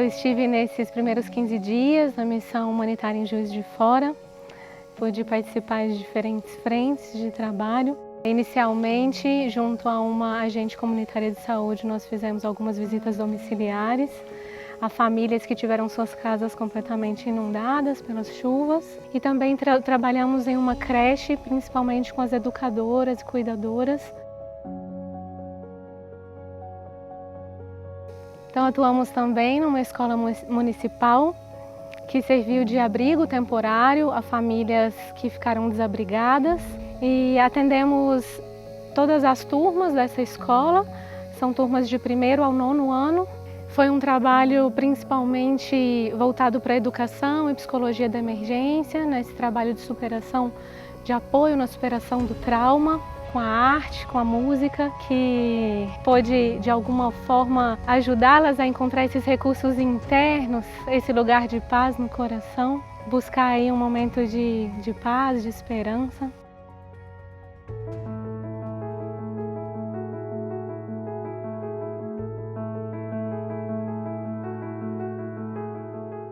Eu estive nesses primeiros 15 dias na missão humanitária em Juiz de Fora. Pude participar de diferentes frentes de trabalho. Inicialmente, junto a uma agente comunitária de saúde, nós fizemos algumas visitas domiciliares a famílias que tiveram suas casas completamente inundadas pelas chuvas. E também trabalhamos em uma creche, principalmente com as educadoras e cuidadoras. Então atuamos também numa escola municipal que serviu de abrigo temporário a famílias que ficaram desabrigadas e atendemos todas as turmas dessa escola, são turmas de 1º ao 9º ano. Foi um trabalho principalmente voltado para a educação e psicologia da emergência, nesse trabalho de superação, de apoio na superação do trauma, com a arte, com a música, que pôde de alguma forma ajudá-las a encontrar esses recursos internos, esse lugar de paz no coração, buscar aí um momento de paz, de esperança.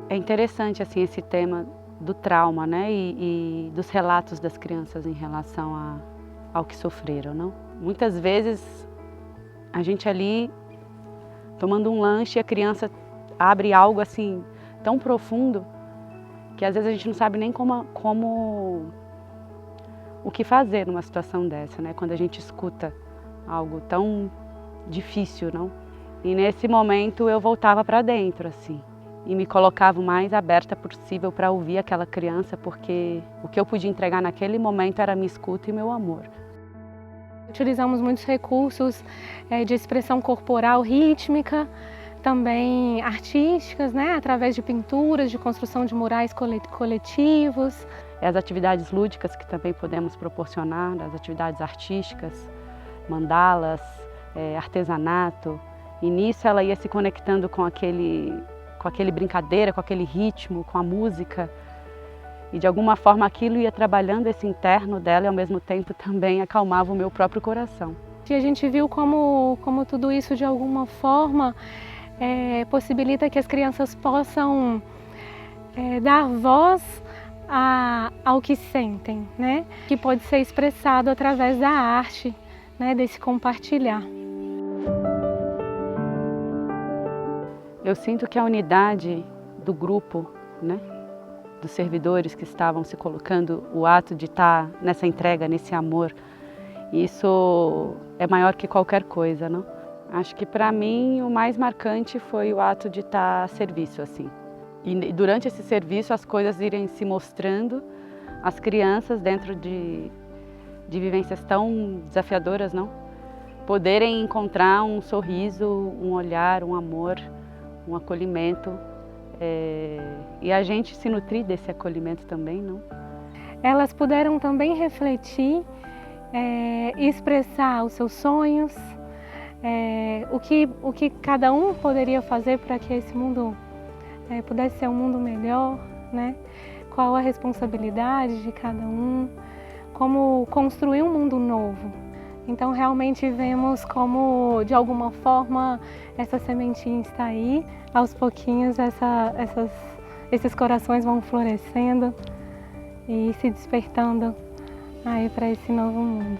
É interessante assim esse tema do trauma, né, e dos relatos das crianças em relação ao que sofreram, não? Muitas vezes a gente ali tomando um lanche, a criança abre algo assim tão profundo que às vezes a gente não sabe nem o que fazer numa situação dessa, né? Quando a gente escuta algo tão difícil, não? E nesse momento eu voltava para dentro, assim, e me colocava o mais aberta possível para ouvir aquela criança, porque o que eu podia entregar naquele momento era a minha escuta e meu amor. Utilizamos muitos recursos de expressão corporal rítmica, também artísticas, né, através de pinturas, de construção de murais coletivos. As atividades lúdicas que também podemos proporcionar, as atividades artísticas, mandalas, artesanato. E nisso ela ia se conectando com aquele brincadeira, com aquele ritmo, com a música. E de alguma forma aquilo ia trabalhando esse interno dela e ao mesmo tempo também acalmava o meu próprio coração. E a gente viu como tudo isso de alguma forma possibilita que as crianças possam dar voz ao que sentem, né? Que pode ser expressado através da arte, né? Desse compartilhar. Eu sinto que a unidade do grupo, né? Dos servidores que estavam se colocando, o ato de estar nessa entrega, nesse amor, isso é maior que qualquer coisa, não? Acho que para mim o mais marcante foi o ato de estar a serviço, assim. E durante esse serviço as coisas irem se mostrando, as crianças dentro de vivências tão desafiadoras, não? Poderem encontrar um sorriso, um olhar, um amor, um acolhimento. E a gente se nutrir desse acolhimento também, não? Elas puderam também refletir e expressar os seus sonhos, o que cada um poderia fazer para que esse mundo pudesse ser um mundo melhor, né? Qual a responsabilidade de cada um, como construir um mundo novo. Então realmente vemos como, de alguma forma, essa sementinha está aí. Aos pouquinhos esses corações vão florescendo e se despertando aí para esse novo mundo.